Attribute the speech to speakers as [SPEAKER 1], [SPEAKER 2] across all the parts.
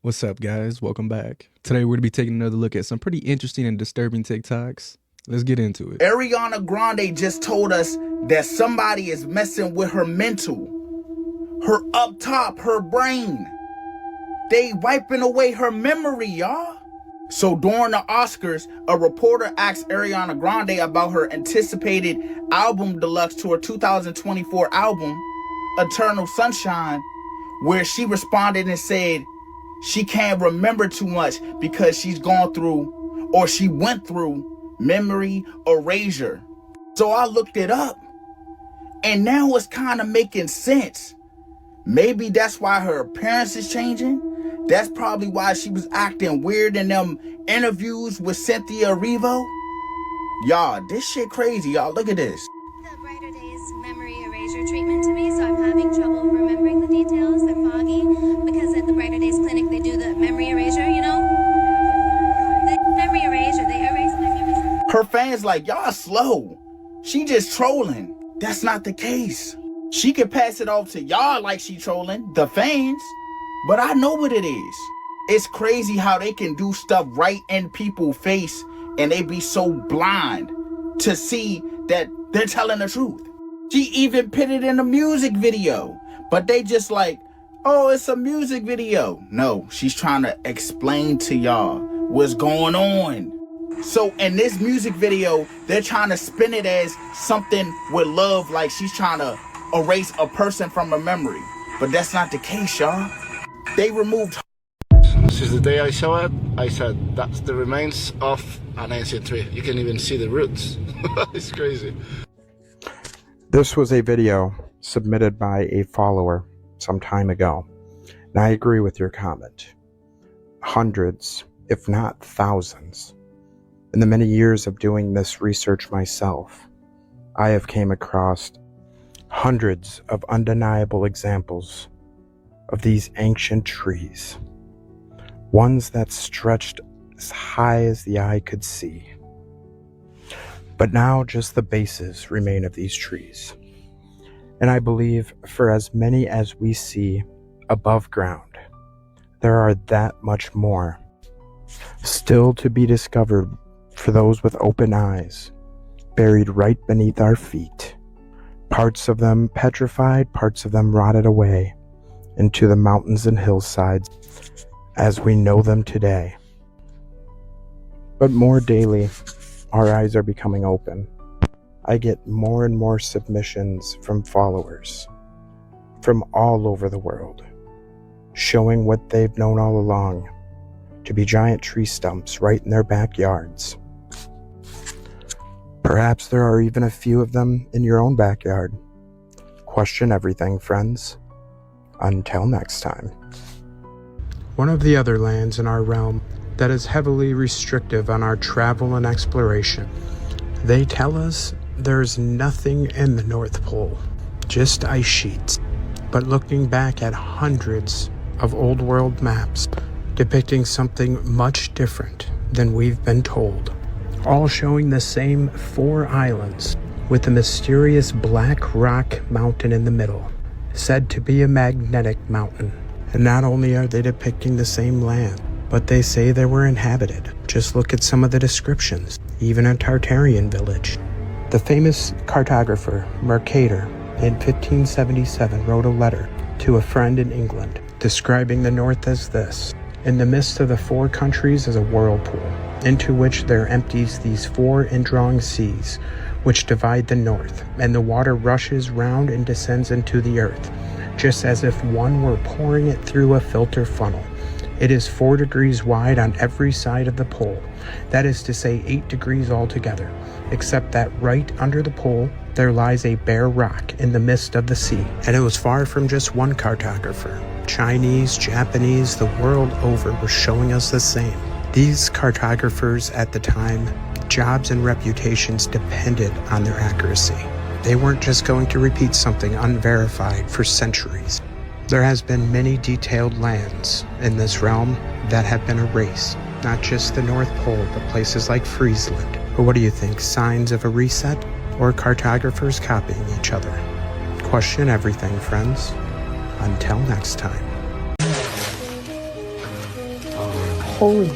[SPEAKER 1] What's up, guys? Welcome back. Today, we're going to be taking another look at some pretty interesting and disturbing TikToks. Let's get into it.
[SPEAKER 2] Ariana Grande just told us that somebody is messing with her mental, her up top, her brain. They wiping away her memory, y'all. So during the Oscars, a reporter asked Ariana Grande about her anticipated album deluxe to her 2024 album, Eternal Sunshine, where she responded and said she can't remember too much because she's gone through, or she went through, memory erasure. So I looked it up, and now it's kind of making sense. Maybe that's why her appearance is changing. That's probably why she was acting weird in them interviews with Cynthia Erivo. Y'all, this shit crazy, y'all. Look at this.
[SPEAKER 3] The brighter days memory erasure treatment to me, so I'm having trouble remembering the details. They're foggy because at the brighter days clinic they do the memory erasure, you know? The memory erasure, they erase my memories.
[SPEAKER 2] Her fans like, y'all slow. She just trolling. That's not the case. She can pass it off to y'all like she trolling, the fans. But I know what it is. It's crazy how they can do stuff right in people's face and they be so blind to see that they're telling the truth. She even put it in a music video, but they just like, oh, it's a music video. No, she's trying to explain to y'all what's going on. So in this music video, they're trying to spin it as something with love, like she's trying to erase a person from her memory. But that's not the case, y'all. They removed.
[SPEAKER 4] Since the day I saw it, I said, that's the remains of an ancient tree. You can even see the roots. It's crazy.
[SPEAKER 5] This was a video submitted by a follower some time ago, and I agree with your comment. Hundreds, if not thousands. In the many years of doing this research myself, I have came across hundreds of undeniable examples of these ancient trees, ones that stretched as high as the eye could see. But now just the bases remain of these trees. And I believe for as many as we see above ground, there are that much more still to be discovered for those with open eyes, buried right beneath our feet. Parts of them petrified, parts of them rotted away into the mountains and hillsides as we know them today. But more daily, our eyes are becoming open. I get more and more submissions from followers from all over the world, showing what they've known all along to be giant tree stumps right in their backyards. Perhaps there are even a few of them in your own backyard. Question everything, friends. Until next time. One of the other lands in our realm that is heavily restrictive on our travel and exploration. They tell us there's nothing in the North Pole, just ice sheets. But looking back at hundreds of old world maps depicting something much different than we've been told, all showing the same 4 islands with a mysterious black rock mountain in the middle, said to be a magnetic mountain. And not only are they depicting the same land, but they say they were inhabited. Just look at some of the descriptions, even a Tartarian village. The famous cartographer Mercator in 1577 wrote a letter to a friend in England, describing the north as this: in the midst of the 4 countries is a whirlpool, into which there empties these 4 indrawing seas, which divide the north, and the water rushes round and descends into the earth, just as if one were pouring it through a filter funnel. It is 4 degrees wide on every side of the pole, that is to say 8 degrees altogether, except that right under the pole there lies a bare rock in the midst of the sea. And it was far from just one cartographer. Chinese, Japanese, the world over were showing us the same. These cartographers at the time, jobs and reputations depended on their accuracy. They weren't just going to repeat something unverified for centuries. There has been many detailed lands in this realm that have been erased, not just the North Pole, but places like Friesland. But what do you think, signs of a reset, or cartographers copying each other? Question everything, friends. Until next time.
[SPEAKER 6] Holy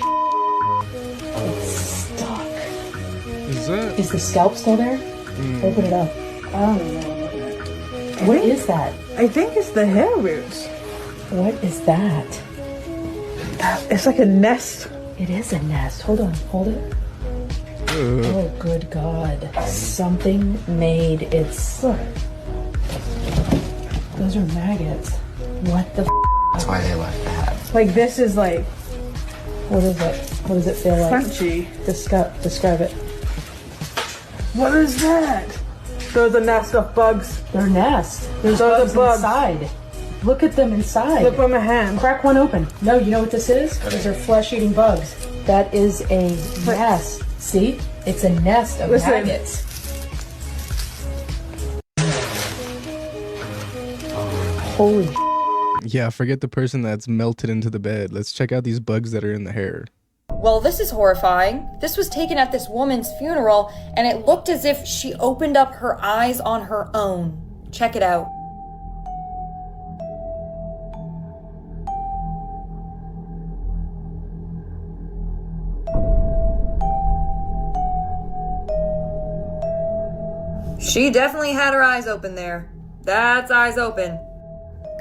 [SPEAKER 6] it's stuck. Is the scalp still there? Open it up. I don't know. What is that?
[SPEAKER 7] I think it's the hair roots.
[SPEAKER 6] What is that?
[SPEAKER 7] It's like a nest.
[SPEAKER 6] It is a nest. Hold on, hold it. Oh, good God. Something made its... Look. Those are maggots. What the
[SPEAKER 2] That's why they like that.
[SPEAKER 7] Like this is like...
[SPEAKER 6] What is it? What does it feel like?
[SPEAKER 7] Crunchy.
[SPEAKER 6] Describe it.
[SPEAKER 7] What is that? There's a nest of bugs.
[SPEAKER 6] They're nests. There's
[SPEAKER 7] Those
[SPEAKER 6] bugs
[SPEAKER 7] are bugs.
[SPEAKER 6] inside. Look at them inside.
[SPEAKER 7] Look on my hand.
[SPEAKER 6] Crack one open. No, you know what this is? These are flesh-eating bugs. That is a nest. See? It's a nest of maggots. Holy
[SPEAKER 1] Yeah, forget the person that's melted into the bed. Let's check out these bugs that are in the hair.
[SPEAKER 8] Well, this is horrifying. This was taken at this woman's funeral, and it looked as if she opened up her eyes on her own. Check it out. She definitely had her eyes open there. That's eyes open.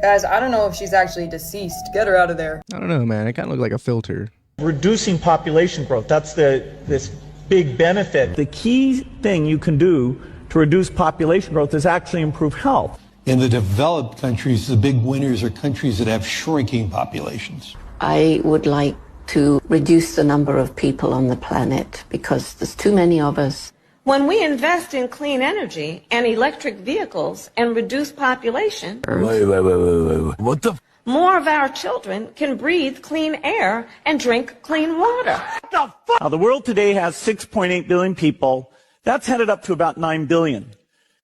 [SPEAKER 8] Guys, I don't know if she's actually deceased. Get her out of there.
[SPEAKER 1] I don't know, man. It kind of looked like a filter.
[SPEAKER 9] Reducing population growth, that's this big benefit. The key thing you can do to reduce population growth is actually improve health.
[SPEAKER 10] In the developed countries, the big winners are countries that have shrinking populations.
[SPEAKER 11] I would like to reduce the number of people on the planet because there's too many of us.
[SPEAKER 12] When we invest in clean energy and electric vehicles and reduce population,
[SPEAKER 10] Wait. What the?
[SPEAKER 12] More of our children can breathe clean air and drink clean water.
[SPEAKER 9] What the fuck? Now, the world today has 6.8 billion people. That's headed up to about 9 billion.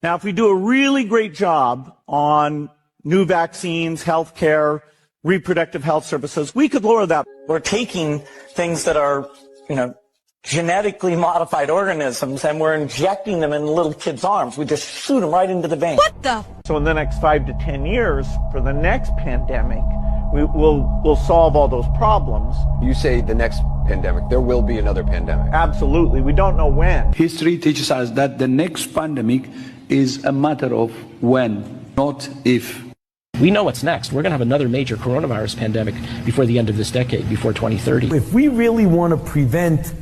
[SPEAKER 9] Now, if we do a really great job on new vaccines, healthcare, reproductive health services, we could lower that. We're taking things that are, genetically modified organisms, and we're injecting them in little kids' arms. We just shoot them right into the vein.
[SPEAKER 12] What the?
[SPEAKER 9] So in the next 5 to 10 years, for the next pandemic, we'll solve all those problems.
[SPEAKER 13] You say the next pandemic. There will be another pandemic.
[SPEAKER 9] Absolutely. We don't know when.
[SPEAKER 14] History teaches us that the next pandemic is a matter of when, not if.
[SPEAKER 15] We know what's next. We're going to have another major coronavirus pandemic before the end of this decade, before 2030.
[SPEAKER 16] If we really want to prevent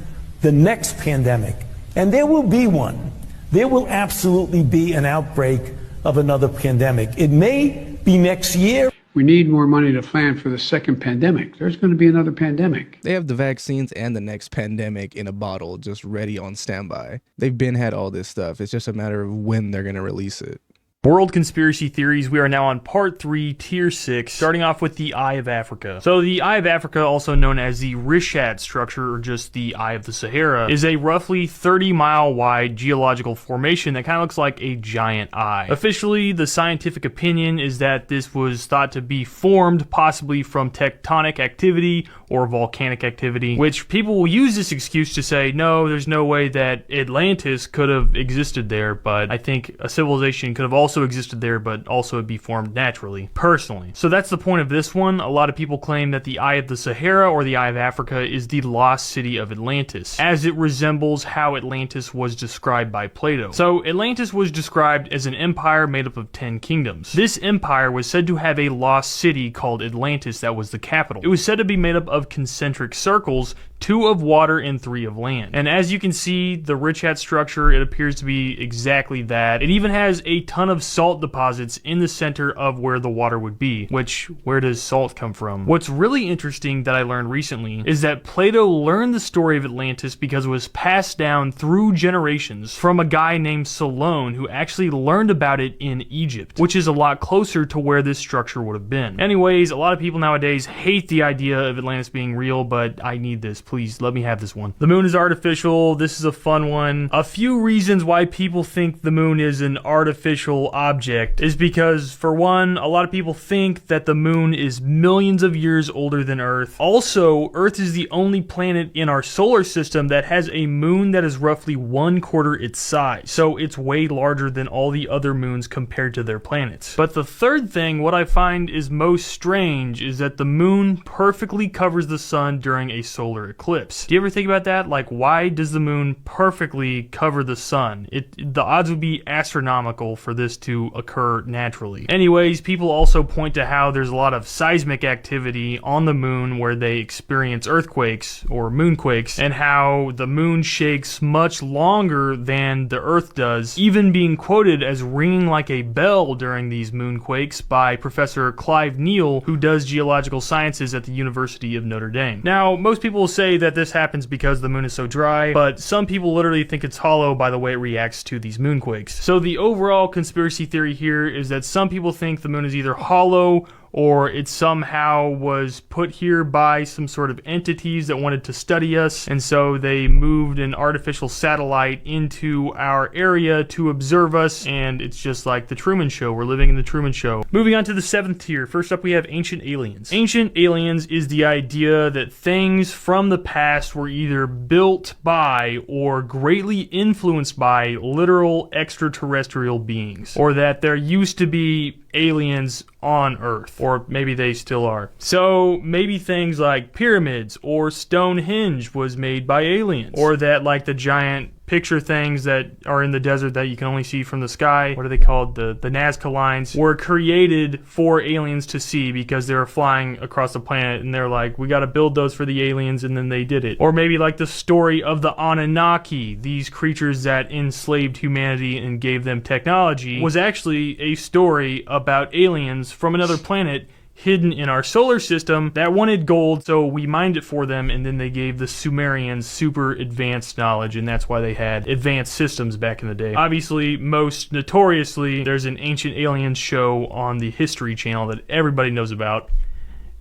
[SPEAKER 16] the next pandemic, and there will be one, there will absolutely be an outbreak of another pandemic. It may be next year.
[SPEAKER 17] We need more money to plan for the second pandemic. There's going to be another pandemic.
[SPEAKER 1] They have the vaccines and the next pandemic in a bottle just ready on standby. They've been had all this stuff. It's just a matter of when they're going to release it.
[SPEAKER 18] World Conspiracy Theories, we are now on Part 3, Tier 6, starting off with the Eye of Africa. So the Eye of Africa, also known as the Richat structure, or just the Eye of the Sahara, is a roughly 30-mile wide geological formation that kind of looks like a giant eye. Officially, the scientific opinion is that this was thought to be formed possibly from tectonic activity or volcanic activity, which people will use this excuse to say, no, there's no way that Atlantis could have existed there, but I think a civilization could have also existed there, but also be formed naturally, personally. So that's the point of this one. A lot of people claim that the Eye of the Sahara or the Eye of Africa is the lost city of Atlantis, as it resembles how Atlantis was described by Plato. So Atlantis was described as an empire made up of 10 kingdoms. This empire was said to have a lost city called Atlantis that was the capital. It was said to be made up of concentric circles, 2 of water and 3 of land. And as you can see, the Richat structure, it appears to be exactly that. It even has a ton of salt deposits in the center of where the water would be, which, where does salt come from? What's really interesting that I learned recently is that Plato learned the story of Atlantis because it was passed down through generations from a guy named Solon who actually learned about it in Egypt, which is a lot closer to where this structure would have been. Anyways, a lot of people nowadays hate the idea of Atlantis being real, but I need this. Please, let me have this one. The moon is artificial. This is a fun one. A few reasons why people think the moon is an artificial celestial object is because, for one, a lot of people think that the moon is millions of years older than Earth. Also, Earth is the only planet in our solar system that has a moon that is roughly 1/4 its size. So it's way larger than all the other moons compared to their planets. But the third thing, what I find is most strange, is that the moon perfectly covers the sun during a solar eclipse. Do you ever think about that? Like, why does the moon perfectly cover the sun? The odds would be astronomical for this to occur naturally. Anyways, people also point to how there's a lot of seismic activity on the moon where they experience earthquakes or moonquakes, and how the moon shakes much longer than the Earth does, even being quoted as ringing like a bell during these moonquakes by Professor Clive Neal, who does geological sciences at the University of Notre Dame. Now, most people will say that this happens because the moon is so dry, but some people literally think it's hollow by the way it reacts to these moonquakes. So the overall conspiracy theory here is that some people think the moon is either hollow or it somehow was put here by some sort of entities that wanted to study us, and so they moved an artificial satellite into our area to observe us, and it's just like the Truman Show. We're living in the Truman Show. Moving on to the 7th tier. First up, we have ancient aliens. Ancient aliens is the idea that things from the past were either built by or greatly influenced by literal extraterrestrial beings, or that there used to be aliens on Earth, or maybe they still are. So maybe things like pyramids or Stonehenge was made by aliens, or that like the giant picture things that are in the desert that you can only see from the sky, what are they called, the Nazca lines, were created for aliens to see because they were flying across the planet and they're like, we got to build those for the aliens, and then they did it. Or maybe like the story of the Anunnaki, these creatures that enslaved humanity and gave them technology, was actually a story about aliens from another planet hidden in our solar system that wanted gold, so we mined it for them, and then they gave the Sumerians super advanced knowledge, and that's why they had advanced systems back in the day. Obviously, most notoriously, there's an Ancient Aliens show on the History Channel that everybody knows about.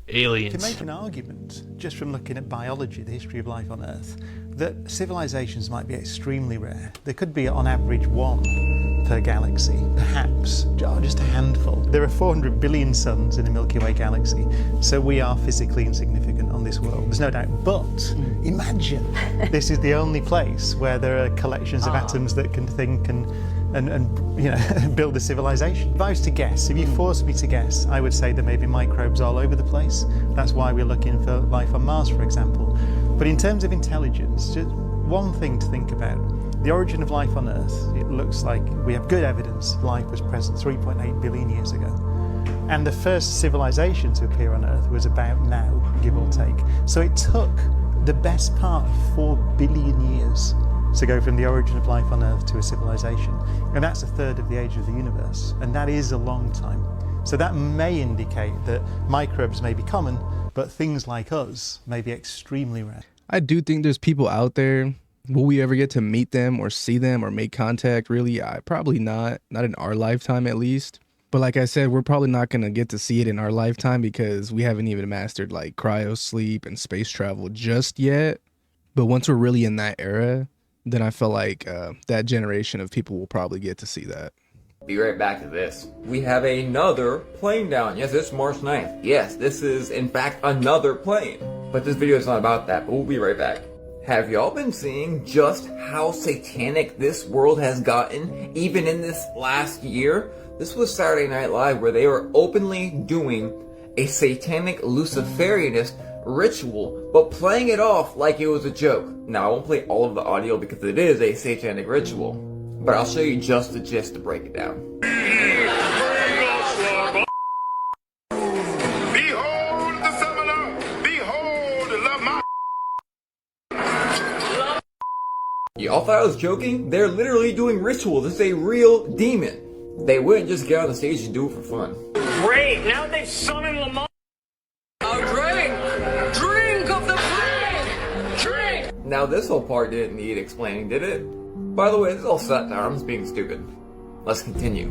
[SPEAKER 18] Aliens.
[SPEAKER 19] You can make an argument, just from looking at biology, the history of life on Earth, that civilizations might be extremely rare. There could be, on average, one per galaxy, perhaps, just a handful. There are 400 billion suns in the Milky Way galaxy, so we are physically insignificant on this world, there's no doubt. But imagine this is the only place where there are collections of atoms that can think and you know, build a civilization. If I was to guess, if you forced me to guess, I would say there may be microbes all over the place. That's why we're looking for life on Mars, for example. But in terms of intelligence, just one thing to think about. The origin of life on Earth, it looks like we have good evidence life was present 3.8 billion years ago. And the first civilization to appear on Earth was about now, give or take. So it took the best part of 4 billion years to go from the origin of life on Earth to a civilization. And that's a third of the age of the universe. And that is a long time. So that may indicate that microbes may be common, but things like us may be extremely rare.
[SPEAKER 1] I do think there's people out there. Will we ever get to meet them or see them or make contact? Really, probably not. Not in our lifetime, at least. But like I said, we're probably not going to get to see it in our lifetime because we haven't even mastered like cryo sleep and space travel just yet. But once we're really in that era, then I feel like that generation of people will probably get to see that.
[SPEAKER 20] Be right back to this. We have another plane down. Yes, it's March 9th. Yes, this is in fact another plane. But this video is not about that, but we'll be right back. Have y'all been seeing just how satanic this world has gotten, even in this last year? This was Saturday Night Live, where they were openly doing a satanic Luciferianist ritual, but playing it off like it was a joke. Now, I won't play all of the audio because it is a satanic ritual, but I'll show you just the gist to break it down.
[SPEAKER 21] Behold the summoner! Behold, love my...
[SPEAKER 20] Y'all thought I was joking? They're literally doing ritual. This is a real demon. They wouldn't just get on the stage and do it for fun.
[SPEAKER 7] Great, now they've summoned Lamar. Drink of the flame! Drink!
[SPEAKER 20] Now this whole part didn't need explaining, did it? By the way, this is all satire. I'm just being stupid. Let's continue.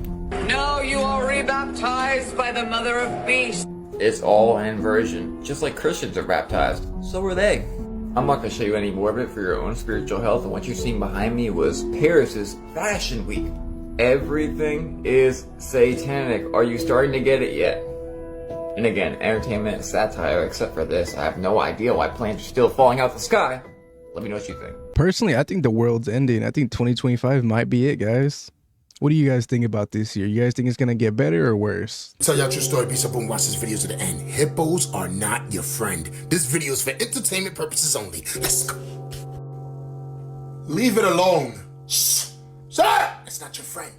[SPEAKER 22] No, you are rebaptized by the Mother of Beasts.
[SPEAKER 20] It's all an inversion. Just like Christians are baptized, so are they. I'm not going to show you any more of it for your own spiritual health, and what you're seeing behind me was Paris's Fashion Week. Everything is satanic. Are you starting to get it yet? And again, entertainment, satire, except for this, I have no idea why planes are still falling out the sky. Let me know what you think.
[SPEAKER 1] Personally, I think the world's ending. I think 2025 might be it, guys. What do you guys think about this year? You guys think it's gonna get better or worse?
[SPEAKER 3] Tell y'all true story, peace up and watch this video to the end. Hippos are not your friend. This video is for entertainment purposes only. Let's go. Leave it alone. Shh. Shut up! It's not your friend.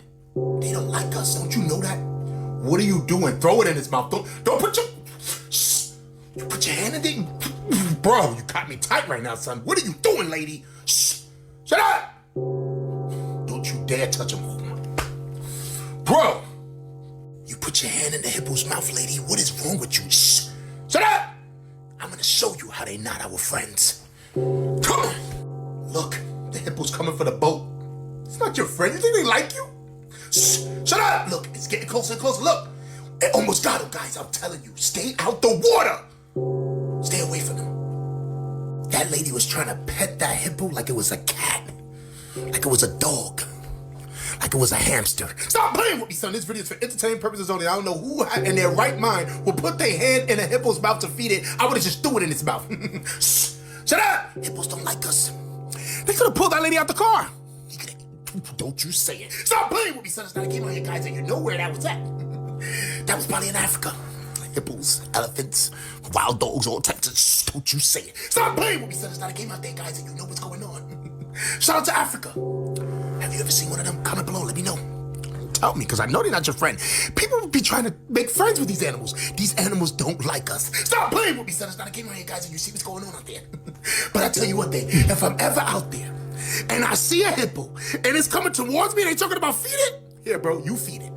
[SPEAKER 3] They don't like us, don't you know that? What are you doing? Throw it in his mouth. Don't put your... Shh. You put your hand in it? Bro, you got me tight right now, son. What are you doing, lady? Shh. Shut up! Don't you dare touch him. Bro, you put your hand in the hippo's mouth, lady. What is wrong with you? Shh. Shut up! I'm gonna show you how they not our friends. Come on. Look, the hippo's coming for the boat. It's not your friend. You think they like you? Shh. Shut up! Look, it's getting closer and closer. Look, it almost got him, guys. I'm telling you, stay out the water. Stay away from them. That lady was trying to pet that hippo like it was a cat, like it was a dog, like it was a hamster. Stop playing with me, son. This video is for entertainment purposes only. I don't know who in their right mind will put their hand in a hippo's mouth to feed it. I would have just threw it in its mouth. Shh. Shut up! Hippos don't like us. They could have pulled that lady out the car. Don't you say it. Stop playing with me, son. It's not a game on here, guys, and you know where that was at. That was probably in Africa. Hippos, elephants, wild dogs, all types of... Shh, don't you say it. Stop playing with me, son. It's not a game out there, guys, and you know what's going on. Shout out to Africa. Have you ever seen one of them? Comment below, let me know. Tell me, because I know they're not your friend. People be trying to make friends with these animals. These animals don't like us. Stop playing with me, son. It's not a game out here, guys, and you see what's going on out there. But I tell you what, if I'm ever out there and I see a hippo and it's coming towards me and they talking about feed it, here, bro, you feed it.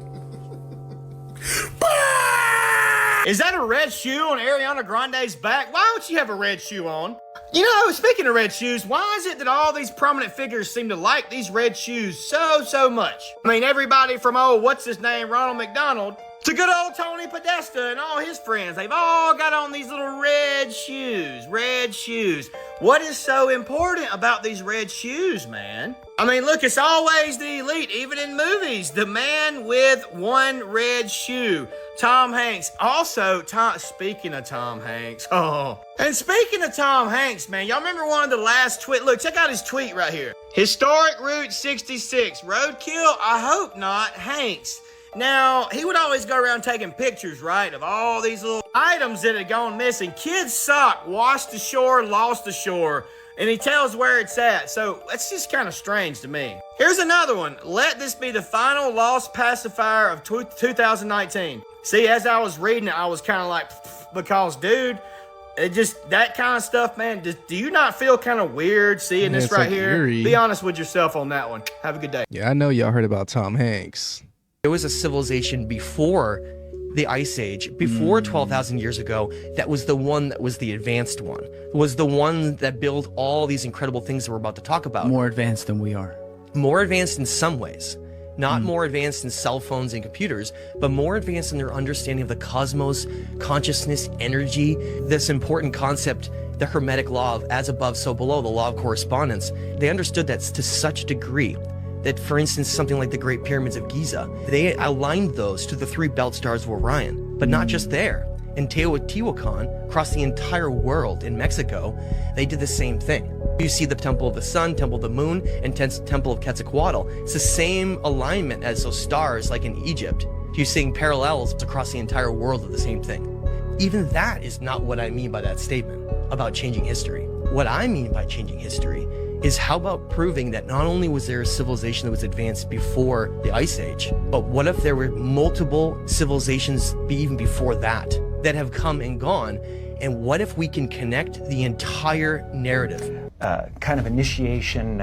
[SPEAKER 4] Is that a red shoe on Ariana Grande's back? Why don't you have a red shoe on? You know, speaking of red shoes, why is it that all these prominent figures seem to like these red shoes so much? I mean, everybody from, what's his name, Ronald McDonald, to good old Tony Podesta and all his friends, they've all got on these little red shoes. Red shoes. What is so important about these red shoes, man? I mean, look, it's always the elite, even in movies. The man with one red shoe. Tom Hanks. Also, speaking of Tom Hanks. And speaking of Tom Hanks, man, y'all remember one of the last tweets? Look, check out his tweet right here. Historic Route 66. Roadkill? I hope not. Hanks. Now, he would always go around taking pictures, right, of all these little items that had gone missing. Kid's sock, washed ashore, lost ashore, and he tells where it's at. So that's just kind of strange to me. Here's another one. Let this be the final lost pacifier of 2019. See, as I was reading it, I was kind of like, because, dude, it just, that kind of stuff, man, do you not feel kind of weird seeing this right here? Eerie. Be honest with yourself on that one. Have a good day.
[SPEAKER 1] Yeah, I know y'all heard about Tom Hanks.
[SPEAKER 23] There was a civilization before the Ice Age, before 12,000 years ago, that was the one that was the advanced one. Was the one that built all these incredible things that we're about to talk about.
[SPEAKER 24] More advanced than we are.
[SPEAKER 23] More advanced in some ways. Not more advanced in cell phones and computers, but more advanced in their understanding of the cosmos, consciousness, energy, this important concept, the Hermetic law of as above, so below, the law of correspondence. They understood that to such a degree that, for instance, something like the Great Pyramids of Giza, they aligned those to the 3 belt stars of Orion. But not just there. In Teotihuacan, across the entire world in Mexico, they did the same thing. You see the Temple of the Sun, Temple of the Moon, and Temple of Quetzalcoatl. It's the same alignment as those stars like in Egypt. You're seeing parallels across the entire world of the same thing. Even that is not what I mean by that statement about changing history. What I mean by changing history is how about proving that not only was there a civilization that was advanced before the Ice Age, but what if there were multiple civilizations even before that have come and gone, and what if we can connect the entire narrative?
[SPEAKER 25] Kind of initiation,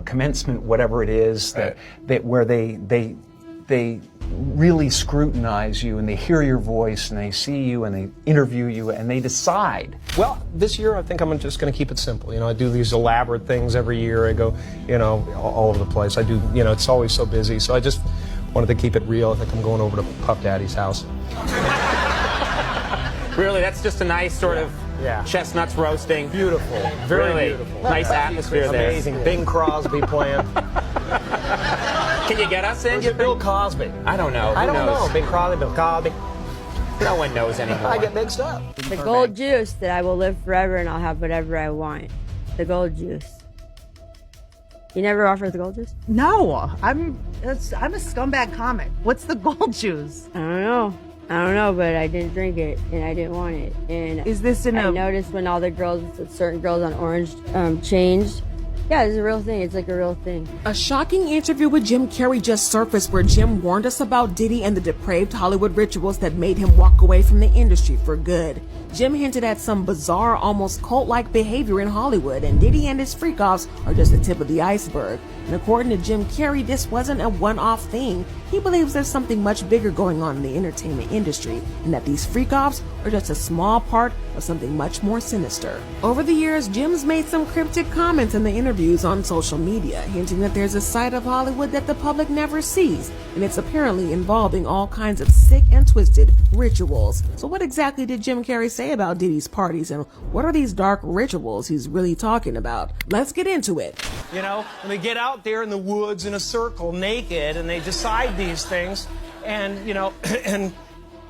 [SPEAKER 25] commencement, whatever it is, that where they really scrutinize you and they hear your voice and they see you and they interview you and they decide.
[SPEAKER 26] Well, this year I think I'm just going to keep it simple. I do these elaborate things every year. I go, all over the place. I do, it's always so busy. So I just wanted to keep it real. I think I'm going over to Puff Daddy's house.
[SPEAKER 27] Really, that's just a nice sort of chestnuts roasting.
[SPEAKER 26] Beautiful, very
[SPEAKER 27] really
[SPEAKER 26] beautiful.
[SPEAKER 27] Nice atmosphere there.
[SPEAKER 26] Amazing. Bing Crosby playing.
[SPEAKER 27] Can you get us in?
[SPEAKER 26] Or is it Bill Cosby?
[SPEAKER 27] I don't know.
[SPEAKER 26] I
[SPEAKER 27] Who
[SPEAKER 26] don't
[SPEAKER 27] knows?
[SPEAKER 26] know. Bing Crosby, Bill Cosby.
[SPEAKER 27] No one knows anymore.
[SPEAKER 26] I get mixed up.
[SPEAKER 2] The gold juice that I will live forever and I'll have whatever I want. The gold juice. You never offer the gold juice?
[SPEAKER 5] No, I'm a scumbag comic. What's the gold juice?
[SPEAKER 2] I don't know, but I didn't drink it and I didn't want it. And
[SPEAKER 5] is this in
[SPEAKER 2] I noticed when all the girls, certain girls on Orange changed. Yeah, it's a real thing. It's like a real thing.
[SPEAKER 6] A shocking interview with Jim Carrey just surfaced where Jim warned us about Diddy and the depraved Hollywood rituals that made him walk away from the industry for good. Jim hinted at some bizarre, almost cult-like behavior in Hollywood, and Diddy and his freak-offs are just the tip of the iceberg. And according to Jim Carrey, this wasn't a one-off thing. He believes there's something much bigger going on in the entertainment industry, and that these freak-offs are just a small part of something much more sinister. Over the years, Jim's made some cryptic comments in the interviews on social media, hinting that there's a side of Hollywood that the public never sees, and it's apparently involving all kinds of sick and twisted rituals. So what exactly did Jim Carrey say about Diddy's parties, and what are these dark rituals he's really talking about? Let's get into it.
[SPEAKER 26] You know, when they get out there in the woods in a circle naked and they decide these things, and, you know, and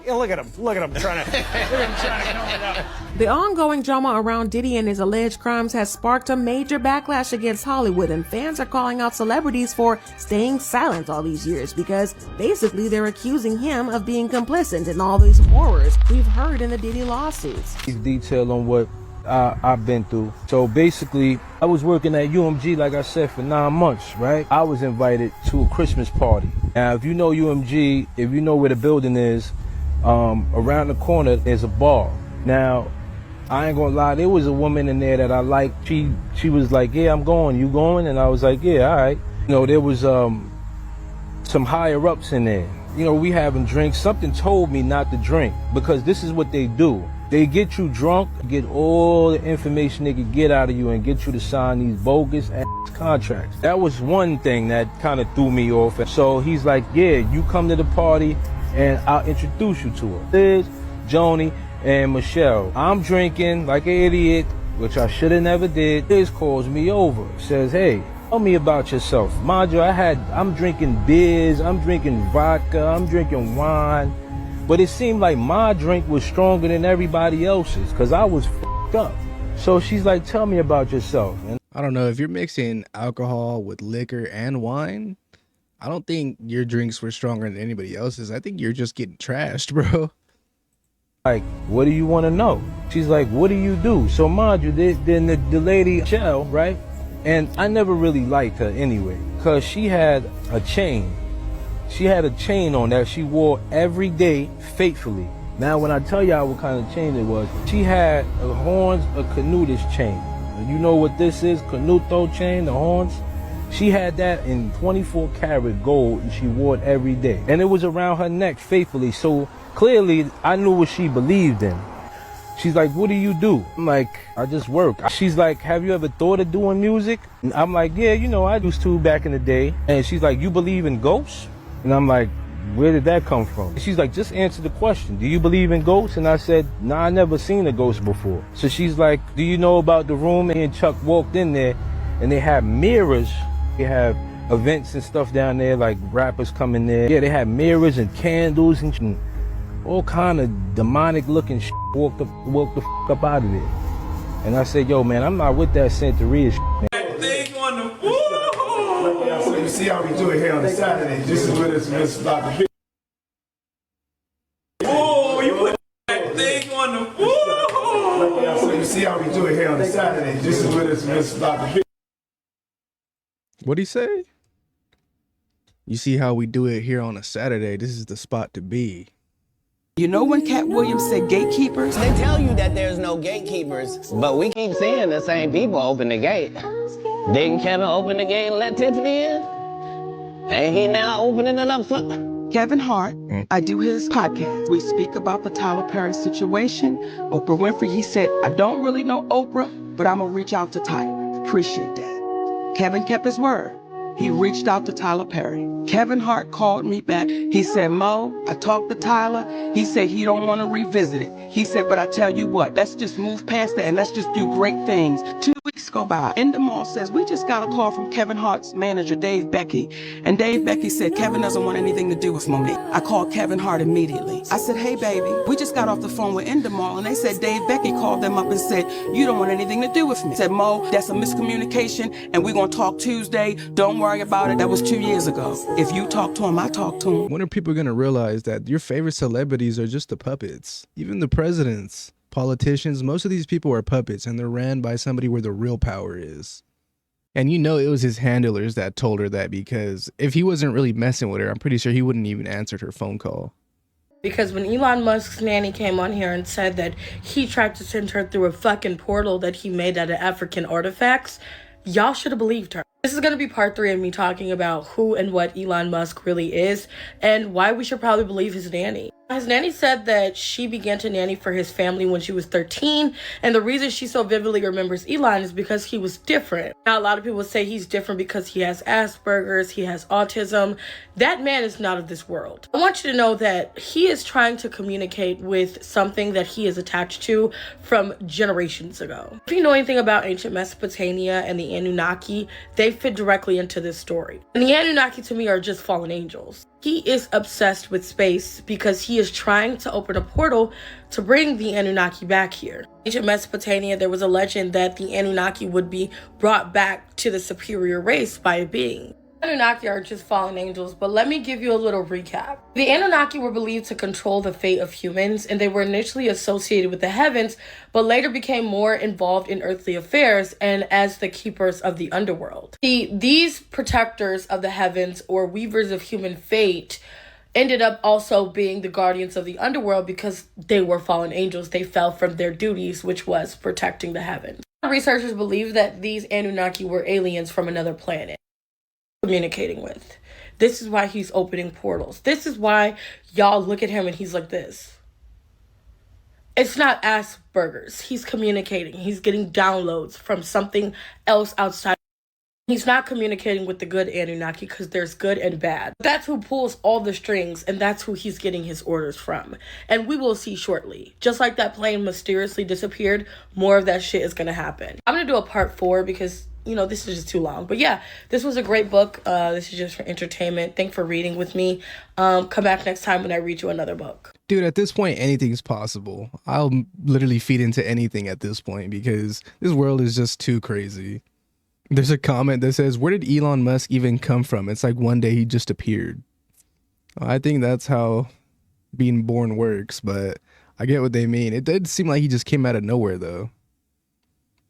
[SPEAKER 26] look at him trying to come it up.
[SPEAKER 6] The ongoing drama around Diddy and his alleged crimes has sparked a major backlash against Hollywood, and fans are calling out celebrities for staying silent all these years because basically they're accusing him of being complicit in all these horrors we've heard in the Diddy lawsuits.
[SPEAKER 8] Detail on what I've been through. So basically, I was working at UMG, like I said, for 9 months, right? I was invited to a Christmas party. Now, if you know UMG, if you know where the building is, around the corner, there's a bar. Now, I ain't gonna lie, there was a woman in there that I liked. She was like, yeah, I'm going, you going? And I was like, yeah, all right. You know, there was some higher ups in there. You know, we having drinks. Something told me not to drink because this is what they do. They get you drunk, get all the information they could get out of you and get you to sign these bogus ass contracts. That was one thing that kind of threw me off. So he's like, yeah, you come to the party and I'll introduce you to her. Liz, Joni, and Michelle. I'm drinking like an idiot, which I should have never did. Liz calls me over, says, hey, tell me about yourself. Mind you, I'm drinking beers, I'm drinking vodka, I'm drinking wine. But it seemed like my drink was stronger than everybody else's because I was f***ed up. So she's like, tell me about yourself. And
[SPEAKER 1] I don't know, if you're mixing alcohol with liquor and wine, I don't think your drinks were stronger than anybody else's. I think you're just getting trashed, bro.
[SPEAKER 8] Like, what do you want to know? She's like, what do you do? So mind you, then the lady, Michelle, right? And I never really liked her anyway because she had a chain. She had a chain on that she wore every day faithfully. Now, when I tell y'all what kind of chain it was, she had a horns, a canutus chain. You know what this is? Canuto chain, the horns. She had that in 24 karat gold and she wore it every day. And it was around her neck faithfully. So clearly I knew what she believed in. She's like, what do you do? I'm like, I just work. She's like, have you ever thought of doing music? And I'm like, yeah, you know, I used to back in the day. And she's like, you believe in ghosts? And I'm like, where did that come from? She's like, just answer the question. Do you believe in ghosts? And I said, nah, I never seen a ghost before. So she's like, do you know about the room? And Chuck walked in there and they have mirrors. They have events and stuff down there, like rappers come in there. Yeah, they have mirrors and candles and all kind of demonic looking shit. Walked the f up out of there. And I said, yo, man, I'm not with that Santeria shit, man.
[SPEAKER 10] So you see how we do it here on a Saturday. This is what it's about to be.
[SPEAKER 11] Oh, you put that thing on the woo!
[SPEAKER 10] So you see how we do it here on a Saturday. This is what it's about to be.
[SPEAKER 1] What'd he say? You see how we do it here on a Saturday. This is the spot to be.
[SPEAKER 24] You know when Cat Williams said gatekeepers?
[SPEAKER 28] They tell you that there's no gatekeepers, but we keep seeing the same people open the gate. Didn't Kevin open the gate and let Tiffany in? And he now opening it up for...
[SPEAKER 24] Kevin Hart, I do his podcast. We speak about the Tyler Perry situation. Oprah Winfrey, he said, I don't really know Oprah, but I'm gonna reach out to Tyler. Appreciate that. Kevin kept his word. he reached out to Tyler Perry. Kevin Hart called me back. He said, Mo, I talked to Tyler. He said he don't want to revisit it. He said, but I tell you what, let's just move past that and let's just do great things. 2 weeks go by. Endemol says, we just got a call from Kevin Hart's manager, Dave Becky. And Dave Becky said, Kevin doesn't want anything to do with Monique. I called Kevin Hart immediately. I said, hey, baby, we just got off the phone with Endemol. And they said, Dave Becky called them up and said, you don't want anything to do with me. I said, Mo, that's a miscommunication and we're going to talk Tuesday. Don't worry about it. That was 2 years ago. If you talk to him, I talk to him.
[SPEAKER 1] When are people going to realize that your favorite celebrities are just the puppets? Even the presidents, politicians, most of these people are puppets and they're ran by somebody where the real power is. And you know it was his handlers that told her that, because if he wasn't really messing with her, I'm pretty sure he wouldn't even answered her phone call.
[SPEAKER 9] Because when Elon Musk's nanny came on here and said that he tried to send her through a fucking portal that he made out of African artifacts, y'all should have believed her. This is going to be part 3 of me talking about who and what Elon Musk really is and why we should probably believe his nanny. His nanny said that she began to nanny for his family when she was 13, and the reason she so vividly remembers Elon is because he was different. Now, a lot of people say he's different because he has Asperger's, he has autism. That man is not of this world. I want you to know that he is trying to communicate with something that he is attached to from generations ago. If you know anything about ancient Mesopotamia and the Anunnaki, they fit directly into this story. And the Anunnaki to me are just fallen angels. He is obsessed with space because he is trying to open a portal to bring the Anunnaki back here. In ancient Mesopotamia, there was a legend that the Anunnaki would be brought back to the superior race by a being. Anunnaki are just fallen angels, but let me give you a little recap. The Anunnaki were believed to control the fate of humans, and they were initially associated with the heavens, but later became more involved in earthly affairs and as the keepers of the underworld. These protectors of the heavens, or weavers of human fate, ended up also being the guardians of the underworld because they were fallen angels. They fell from their duties, which was protecting the heavens. Researchers believe that these Anunnaki were aliens from another planet communicating with. This is why he's opening portals. This is why y'all look at him and he's like this. It's not Asperger's. He's communicating. He's getting downloads from something else outside. He's not communicating with the good Anunnaki because there's good and bad. That's who pulls all the strings, and that's who he's getting his orders from. And we will see shortly. Just like that plane mysteriously disappeared, more of that shit is going to happen. I'm going to do a part 4 because, you know, this is just too long. But yeah, this was a great book. This is just for entertainment. Thanks for reading with me. Come back next time when I read you another book.
[SPEAKER 1] Dude, at this point, anything's possible. I'll literally feed into anything at this point because this world is just too crazy. There's a comment that says, where did Elon Musk even come from? It's like one day he just appeared. I think that's how being born works, but I get what they mean. It did seem like he just came out of nowhere, though.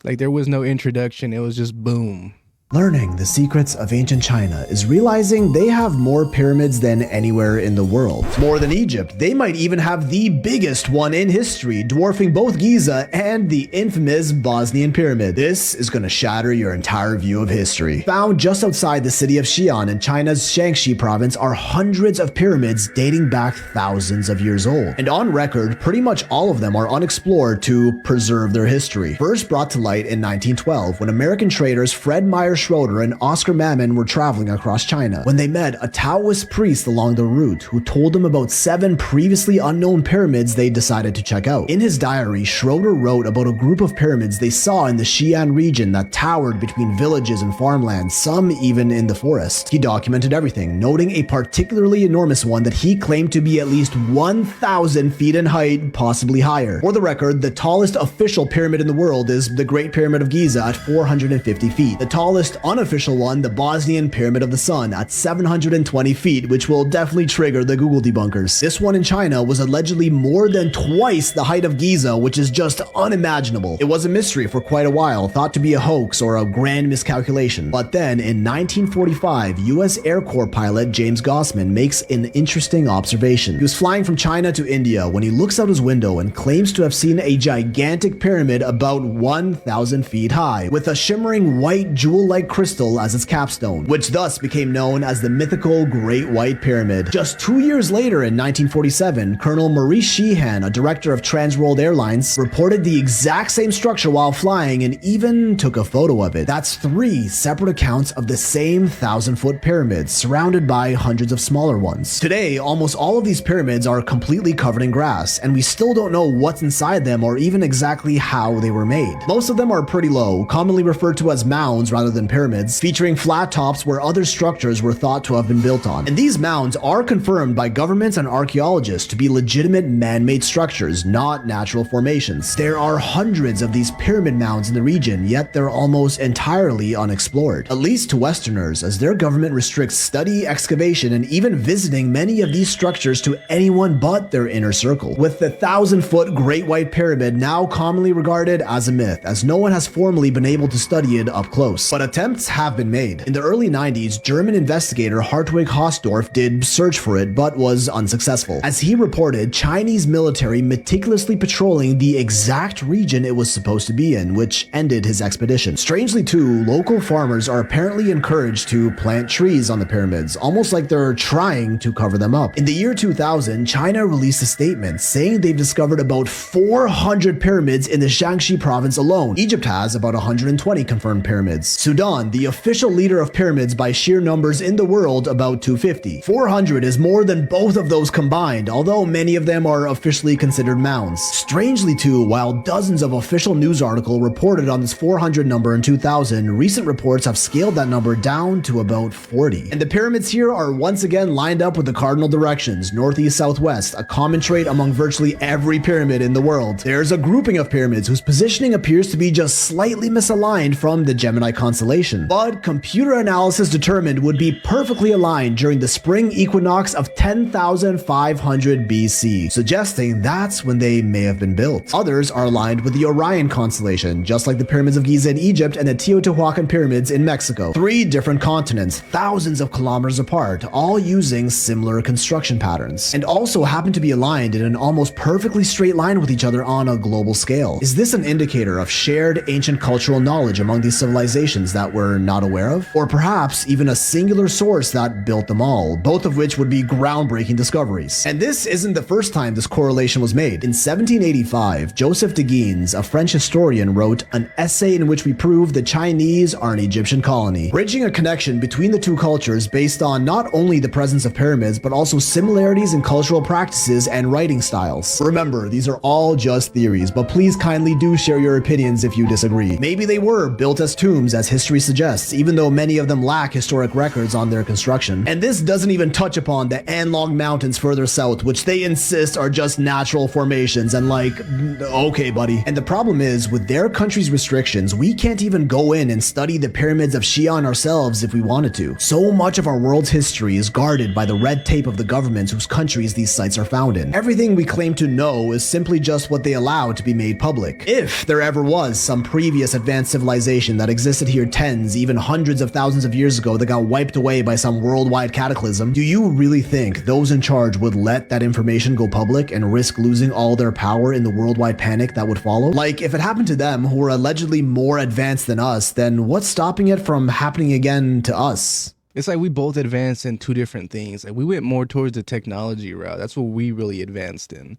[SPEAKER 1] Like there was no introduction. It was just boom.
[SPEAKER 12] Learning the secrets of ancient China is realizing they have more pyramids than anywhere in the world. More than Egypt, they might even have the biggest one in history, dwarfing both Giza and the infamous Bosnian pyramid. This is going to shatter your entire view of history. Found just outside the city of Xi'an in China's Shaanxi province are hundreds of pyramids dating back thousands of years old. And on record, pretty much all of them are unexplored to preserve their history. First brought to light in 1912 when American traders Fred Meyer Schroeder and Oscar Mammon were traveling across China when they met a Taoist priest along the route who told them about 7 previously unknown pyramids they decided to check out. In his diary, Schroeder wrote about a group of pyramids they saw in the Xi'an region that towered between villages and farmlands, some even in the forest. He documented everything, noting a particularly enormous one that he claimed to be at least 1,000 feet in height, possibly higher. For the record, the tallest official pyramid in the world is the Great Pyramid of Giza at 450 feet. The tallest unofficial one, the Bosnian Pyramid of the Sun at 720 feet, which will definitely trigger the Google debunkers. This one in China was allegedly more than twice the height of Giza, which is just unimaginable. It was a mystery for quite a while, thought to be a hoax or a grand miscalculation. But then in 1945, US Air Corps pilot James Gossman makes an interesting observation. He was flying from China to India when he looks out his window and claims to have seen a gigantic pyramid about 1,000 feet high, with a shimmering white jewel-like white crystal as its capstone, which thus became known as the mythical Great White Pyramid. Just 2 years later in 1947, Colonel Maurice Sheehan, a director of Transworld Airlines, reported the exact same structure while flying and even took a photo of it. That's 3 separate accounts of the same 1,000-foot pyramids, surrounded by hundreds of smaller ones. Today, almost all of these pyramids are completely covered in grass, and we still don't know what's inside them or even exactly how they were made. Most of them are pretty low, commonly referred to as mounds rather than pyramids, featuring flat tops where other structures were thought to have been built on. And these mounds are confirmed by governments and archaeologists to be legitimate man-made structures, not natural formations. There are hundreds of these pyramid mounds in the region, yet they're almost entirely unexplored, at least to Westerners, as their government restricts study, excavation, and even visiting many of these structures to anyone but their inner circle, with the 1,000-foot Great White Pyramid now commonly regarded as a myth, as no one has formally been able to study it up close. But attempts have been made. In the early 90s, German investigator Hartwig Hausdorff did search for it, but was unsuccessful, as he reported Chinese military meticulously patrolling the exact region it was supposed to be in, which ended his expedition. Strangely too, local farmers are apparently encouraged to plant trees on the pyramids, almost like they're trying to cover them up. In the year 2000, China released a statement saying they've discovered about 400 pyramids in the Shaanxi province alone. Egypt has about 120 confirmed pyramids. Sudan, the official leader of pyramids by sheer numbers in the world, about 250. 400 is more than both of those combined, although many of them are officially considered mounds. Strangely too, while dozens of official news articles reported on this 400 number in 2000, recent reports have scaled that number down to about 40. And the pyramids here are once again lined up with the cardinal directions, northeast, southwest, a common trait among virtually every pyramid in the world. There's a grouping of pyramids whose positioning appears to be just slightly misaligned from the Gemini constellation, but computer analysis determined would be perfectly aligned during the spring equinox of 10,500 BC, suggesting that's when they may have been built. Others are aligned with the Orion constellation, just like the pyramids of Giza in Egypt and the Teotihuacan pyramids in Mexico. 3 different continents, thousands of kilometers apart, all using similar construction patterns, and also happen to be aligned in an almost perfectly straight line with each other on a global scale. Is this an indicator of shared ancient cultural knowledge among these civilizations that we're not aware of? Or perhaps even a singular source that built them all, both of which would be groundbreaking discoveries. And this isn't the first time this correlation was made. In 1785, Joseph de Guines, a French historian, wrote an essay in which we prove the Chinese are an Egyptian colony, bridging a connection between the two cultures based on not only the presence of pyramids, but also similarities in cultural practices and writing styles. Remember, these are all just theories, but please kindly do share your opinions if you disagree. Maybe they were built as tombs, as history suggests, even though many of them lack historic records on their construction. And this doesn't even touch upon the Anlong Mountains further south, which they insist are just natural formations, and like, okay buddy. And the problem is, with their country's restrictions, we can't even go in and study the pyramids of Xi'an ourselves if we wanted to. So much of our world's history is guarded by the red tape of the governments whose countries these sites are found in. Everything we claim to know is simply just what they allow to be made public. If there ever was some previous advanced civilization that existed here tens, even hundreds of thousands of years ago that got wiped away by some worldwide cataclysm, do you really think those in charge would let that information go public and risk losing all their power in the worldwide panic that would follow? Like, if it happened to them, who were allegedly more advanced than us, then what's stopping it from happening again to us?
[SPEAKER 1] It's like we both advanced in 2 different things. Like, we went more towards the technology route. That's what we really advanced in.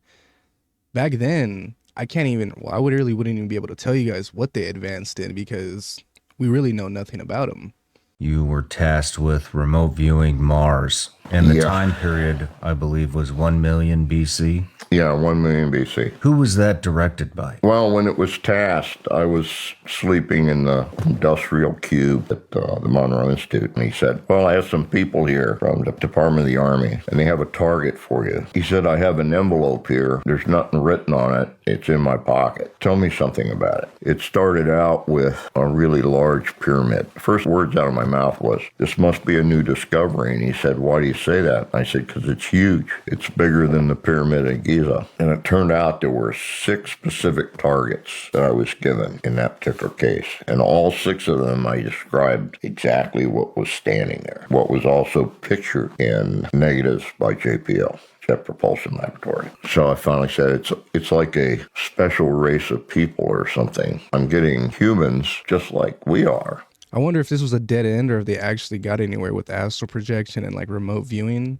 [SPEAKER 1] Back then, I really wouldn't even be able to tell you guys what they advanced in, because we really know nothing about them.
[SPEAKER 13] You were tasked with remote viewing Mars, and the time period, I believe, was 1 million BC.
[SPEAKER 14] Yeah, 1 million BC.
[SPEAKER 13] Who was that directed by?
[SPEAKER 14] Well, when it was tasked, I was sleeping in the industrial cube at the Monroe Institute, and he said, well, I have some people here from the Department of the Army, and they have a target for you. He said, I have an envelope here. There's nothing written on it. It's in my pocket. Tell me something about it. It started out with a really large pyramid. The first words out of my mouth was, this must be a new discovery. And he said, why do you say that? I said, because it's huge. It's bigger than the pyramid at Giza. And it turned out there were 6 specific targets that I was given in that particular case. And all 6 of them, I described exactly what was standing there. What was also pictured in negatives by JPL. Jet Propulsion Laboratory. So I finally said, it's like a special race of people or something. I'm getting humans just like we are.
[SPEAKER 1] I wonder if this was a dead end or if they actually got anywhere with astral projection and like remote viewing.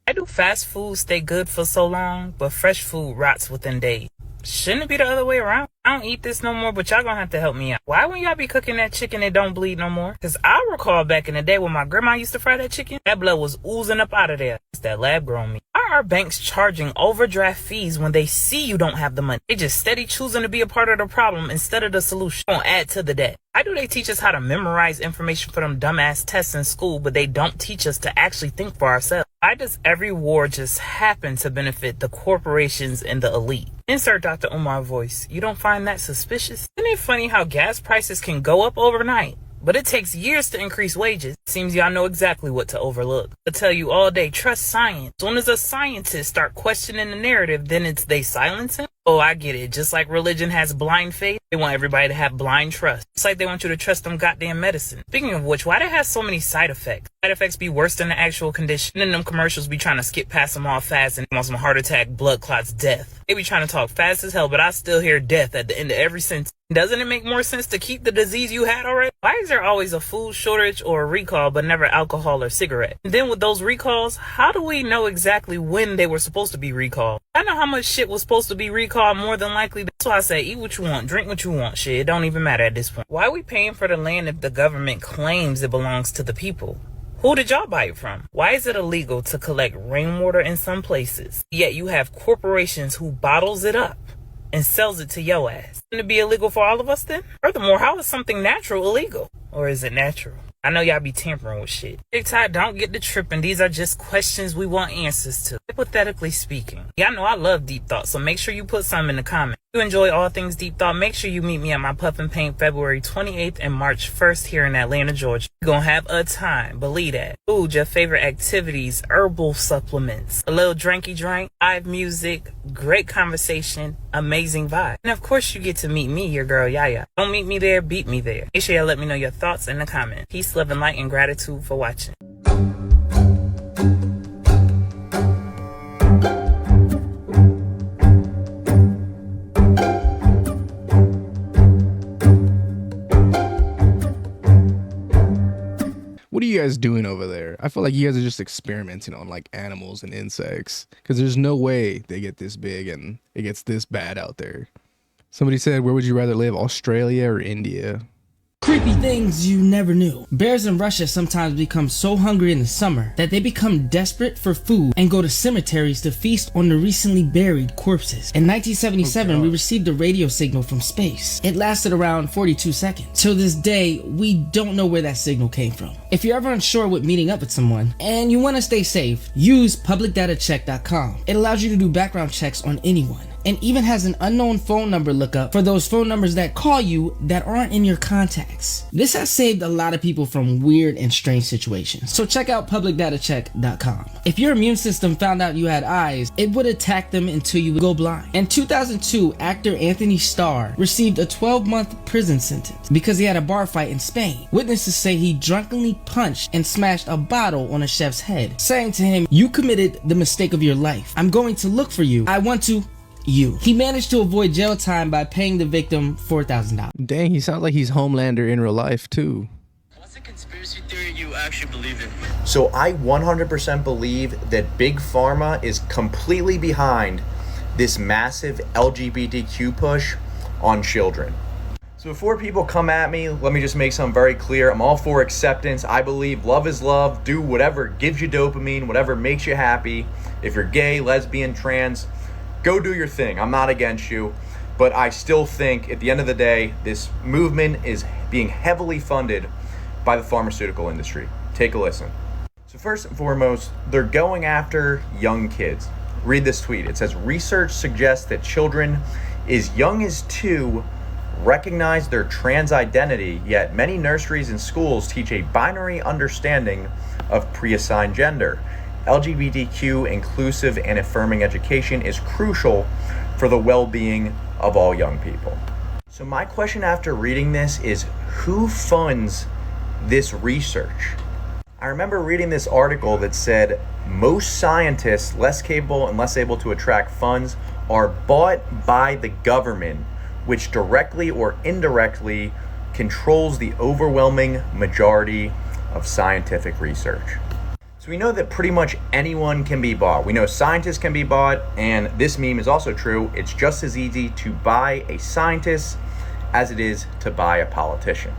[SPEAKER 7] Why do fast food stay good for so long, but fresh food rots within days? Shouldn't it be the other way around? I don't eat this no more, but y'all gonna have to help me out. Why when y'all be cooking that chicken it don't bleed no more? Cause I recall back in the day when my grandma used to fry that chicken, that blood was oozing up out of there. It's that lab grown meat. Why are banks charging overdraft fees when they see you don't have the money? They just steady choosing to be a part of the problem instead of the solution. Gonna add to the debt. Why do they teach us how to memorize information for them dumbass tests in school, but they don't teach us to actually think for ourselves? Why does every war just happen to benefit the corporations and the elite? Insert Dr. Umar voice. You don't find that suspicious? Isn't it funny how gas prices can go up overnight, but it takes years to increase wages? Seems y'all know exactly what to overlook. I tell you all day, trust science. As soon as a scientist start questioning the narrative, then it's they silence him. Oh, I get it. Just like religion has blind faith, they want everybody to have blind trust. It's like they want you to trust them goddamn medicine. Speaking of which, why they have so many side effects? Side effects be worse than the actual condition, and them commercials be trying to skip past them all fast and want some heart attack, blood clots, death. They be trying to talk fast as hell, but I still hear death at the end of every sentence. Doesn't it make more sense to keep the disease you had already? Why is there always a food shortage or a recall, but never alcohol or cigarette? And then with those recalls, how do we know exactly when they were supposed to be recalled? I know how much shit was supposed to be recalled more than likely. That's why I say eat what you want, drink what you want. Shit, it don't even matter at this point. Why are we paying for the land if the government claims it belongs to the people? Who did y'all buy it from? Why is it illegal to collect rainwater in some places, yet you have corporations who bottles it up and sells it to your ass? Shouldn't it be illegal for all of us then? Furthermore, how is something natural illegal? Or is it natural? I know y'all be tampering with shit. TikTok, don't get the tripping. These are just questions we want answers to. Hypothetically speaking. Y'all know I love deep thought, so make sure you put some in the comments. If you enjoy all things deep thought, make sure you meet me at my Puff and Paint February 28th and March 1st here in Atlanta, Georgia. You're gonna have a time, believe that. Food, your favorite activities, herbal supplements, a little drinky drink, live music, great conversation, amazing vibe. And of course you get to meet me, your girl Yaya. Don't meet me there, beat me there. Make sure y'all let me know your thoughts in the comments. Peace, love, and light, and gratitude for watching.
[SPEAKER 1] What are you guys doing over there? I feel like you guys are just experimenting on like animals and insects, because there's no way they get this big and it gets this bad out there. Somebody said, where would you rather live, Australia or India?
[SPEAKER 15] Creepy things you never knew. Bears in Russia sometimes become so hungry in the summer that they become desperate for food and go to cemeteries to feast on the recently buried corpses. In 1977, we received a radio signal from space. It lasted around 42 seconds. To this day, we don't know where that signal came from. If you're ever unsure with meeting up with someone and you want to stay safe, use publicdatacheck.com. It allows you to do background checks on anyone, and even has an unknown phone number lookup for those phone numbers that call you that aren't in your contacts. This has saved a lot of people from weird and strange situations. So check out publicdatacheck.com. If your immune system found out you had eyes, it would attack them until you would go blind. In 2002, actor Anthony Starr received a 12-month prison sentence because he had a bar fight in Spain. Witnesses say he drunkenly punched and smashed a bottle on a chef's head, saying to him, "You committed the mistake of your life. I'm going to look for you. I want to you." He managed to avoid jail time by paying the victim $4,000.
[SPEAKER 1] Dang, he sounds like he's Homelander in real life too.
[SPEAKER 16] What's the conspiracy theory you actually believe in?
[SPEAKER 17] So I 100% believe that Big Pharma is completely behind this massive LGBTQ push on children. So before people come at me, let me just make something very clear. I'm all for acceptance. I believe love is love. Do whatever gives you dopamine, whatever makes you happy. If you're gay, lesbian, trans, go do your thing. I'm not against you, but I still think at the end of the day, this movement is being heavily funded by the pharmaceutical industry. Take a listen. So first and foremost, they're going after young kids. Read this tweet. It says, research suggests that children as young as 2 recognize their trans identity, yet many nurseries and schools teach a binary understanding of pre-assigned gender. LGBTQ inclusive and affirming education is crucial for the well-being of all young people. So my question after reading this is, who funds this research? I remember reading this article that said most scientists less capable and less able to attract funds are bought by the government, which directly or indirectly controls the overwhelming majority of scientific research. So we know that pretty much anyone can be bought. We know scientists can be bought, and this meme is also true. It's just as easy to buy a scientist as it is to buy a politician.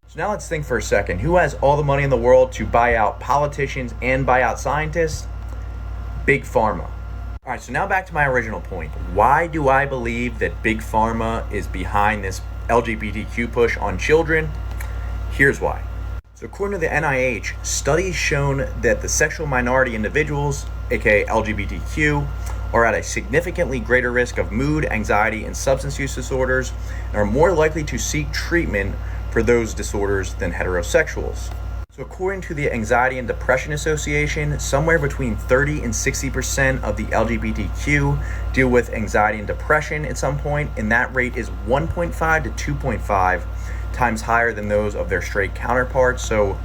[SPEAKER 17] So now let's think for a second. Who has all the money in the world to buy out politicians and buy out scientists? Big Pharma. All right, so now back to my original point. Why do I believe that Big Pharma is behind this LGBTQ push on children? Here's why. So according to the NIH, studies shown that the sexual minority individuals, aka LGBTQ, are at a significantly greater risk of mood, anxiety, and substance use disorders, and are more likely to seek treatment for those disorders than heterosexuals. So according to the Anxiety and Depression Association, somewhere between 30 and 60% of the LGBTQ deal with anxiety and depression at some point, and that rate is 1.5 to 2.5 times higher than those of their straight counterparts. So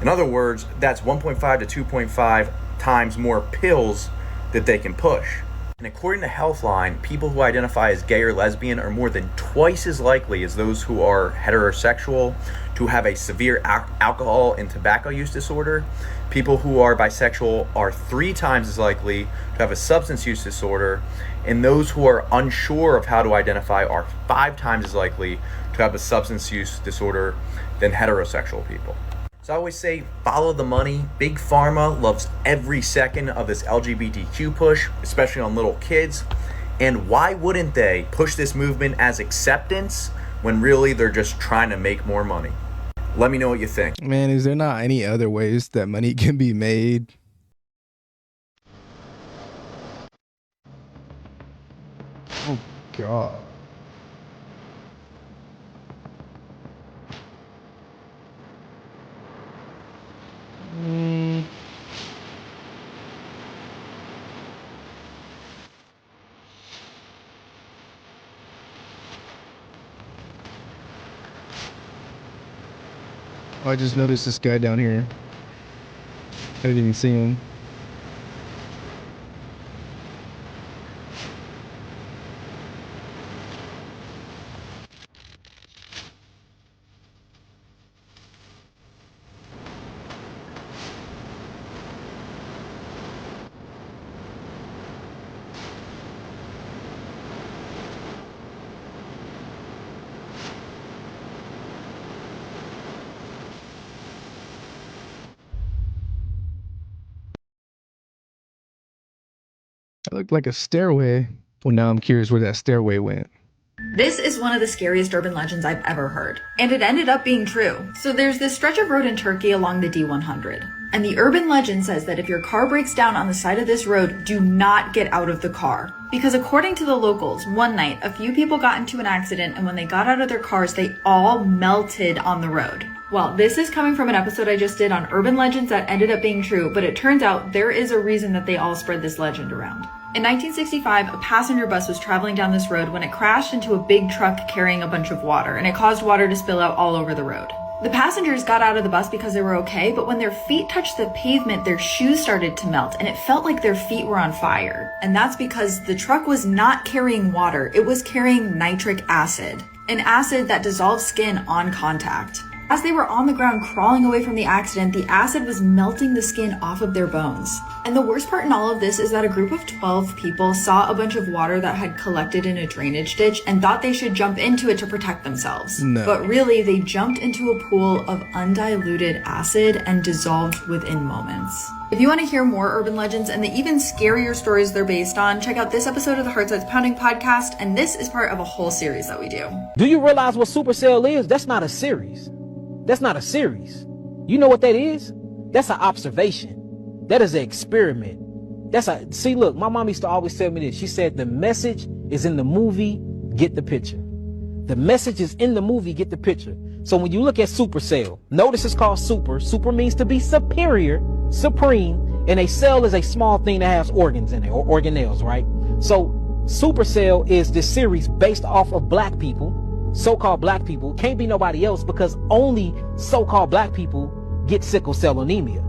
[SPEAKER 17] in other words, that's 1.5 to 2.5 times more pills that they can push. And according to Healthline, people who identify as gay or lesbian are more than twice as likely as those who are heterosexual to have a severe alcohol and tobacco use disorder. People who are bisexual are 3 times as likely to have a substance use disorder, and those who are unsure of how to identify are 5 times as likely to have a substance use disorder than heterosexual people. So I always say, follow the money. Big Pharma loves every second of this LGBTQ push, especially on little kids. And why wouldn't they push this movement as acceptance when really they're just trying to make more money? Let me know what you think.
[SPEAKER 1] Man, is there not any other ways that money can be made? Oh, God. Oh, I just noticed this guy down here. I didn't even see him. It looked like a stairway. Well, now I'm curious where that stairway went.
[SPEAKER 3] This is one of the scariest urban legends I've ever heard, and it ended up being true. So there's this stretch of road in Turkey along the D100, and the urban legend says that if your car breaks down on the side of this road, do not get out of the car. Because according to the locals, one night, a few people got into an accident, and when they got out of their cars, they all melted on the road. Well, this is coming from an episode I just did on urban legends that ended up being true, but it turns out there is a reason that they all spread this legend around. In 1965, a passenger bus was traveling down this road when it crashed into a big truck carrying a bunch of water, and it caused water to spill out all over the road. The passengers got out of the bus because they were okay, but when their feet touched the pavement, their shoes started to melt, and it felt like their feet were on fire. And that's because the truck was not carrying water, it was carrying nitric acid, an acid that dissolves skin on contact. As they were on the ground crawling away from the accident, the acid was melting the skin off of their bones. And the worst part in all of this is that a group of 12 people saw a bunch of water that had collected in a drainage ditch and thought they should jump into it to protect themselves.
[SPEAKER 1] No.
[SPEAKER 3] But really, they jumped into a pool of undiluted acid and dissolved within moments. If you want to hear more urban legends and the even scarier stories they're based on, check out this episode of the Heart Size Pounding podcast, and this is part of a whole series that we do.
[SPEAKER 4] Do you realize what Supercell is? That's not a series. That's not a series. You know what that is? That's an observation. That is an experiment. See, look, my mom used to always tell me this. She said, the message is in the movie, get the picture. The message is in the movie, get the picture. So when you look at Supercell, notice it's called super. Super means to be superior, supreme, and a cell is a small thing that has organs in it, or organelles, right? So Supercell is this series based off of black people, so-called black people. Can't be nobody else because only so-called black people get sickle cell anemia.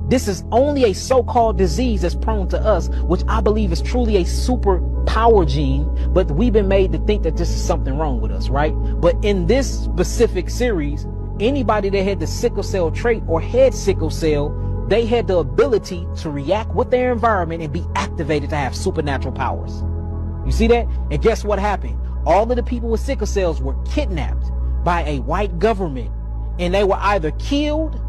[SPEAKER 4] This is only a so-called disease that's prone to us, which I believe is truly a super power gene, but we've been made to think that this is something wrong with us, right? But in this specific series, anybody that had the sickle cell trait or had sickle cell, they had the ability to react with their environment and be activated to have supernatural powers. You see that? And guess what happened? All of the people with sickle cells were kidnapped by a white government, and they were either killed,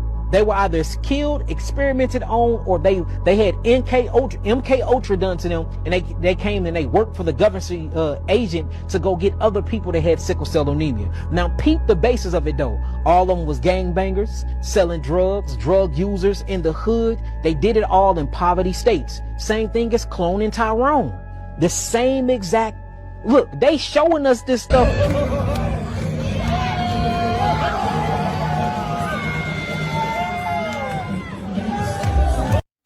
[SPEAKER 4] experimented on, or they had MK Ultra done to them, and they came and they worked for the government agent to go get other people that had sickle cell anemia. Now peep the basis of it though. All of them was gangbangers, selling drugs, drug users in the hood. They did it all in poverty states. Same thing as cloning Tyrone. The same exact, look, they showing us this stuff.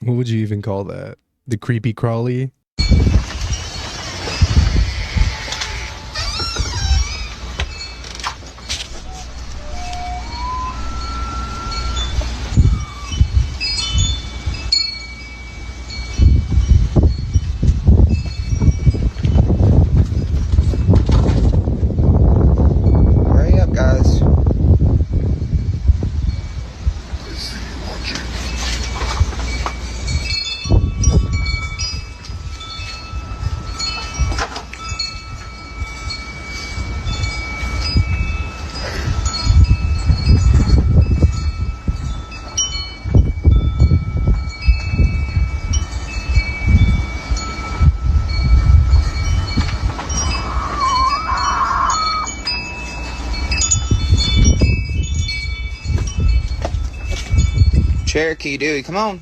[SPEAKER 1] What would you even call that? The creepy crawly?
[SPEAKER 18] Hurry up, guys. Cherokee, Dewey, come on.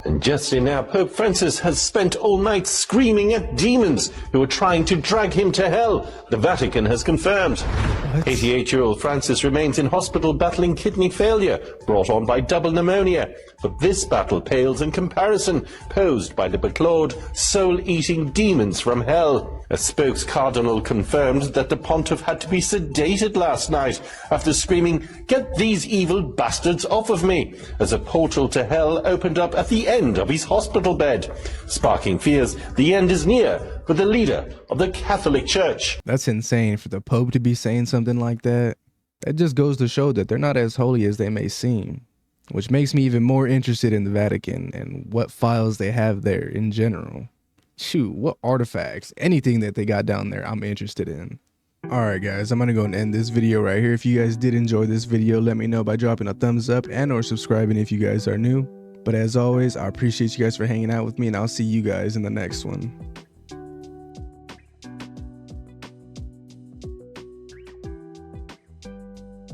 [SPEAKER 19] And justly now, Pope Francis has spent all night screaming at demons who are trying to drag him to hell. The Vatican has confirmed. 88-year-old Francis remains in hospital battling kidney failure, brought on by double pneumonia. But this battle pales in comparison, posed by the beclawed, soul-eating demons from hell. A spokes-cardinal confirmed that the pontiff had to be sedated last night after screaming, "Get these evil bastards off of me," as a portal to hell opened up at the end of his hospital bed, sparking fears the end is near for the leader of the Catholic Church.
[SPEAKER 1] That's insane for the Pope to be saying something like that. That just goes to show that they're not as holy as they may seem, which makes me even more interested in the Vatican and what files they have there in general. Shoot, what artifacts, anything that they got down there, I'm interested in. Alright guys, I'm gonna go and end this video right here. If you guys did enjoy this video, let me know by dropping a thumbs up and or subscribing if you guys are new. But as always, I appreciate you guys for hanging out with me, and I'll see you guys in the next one.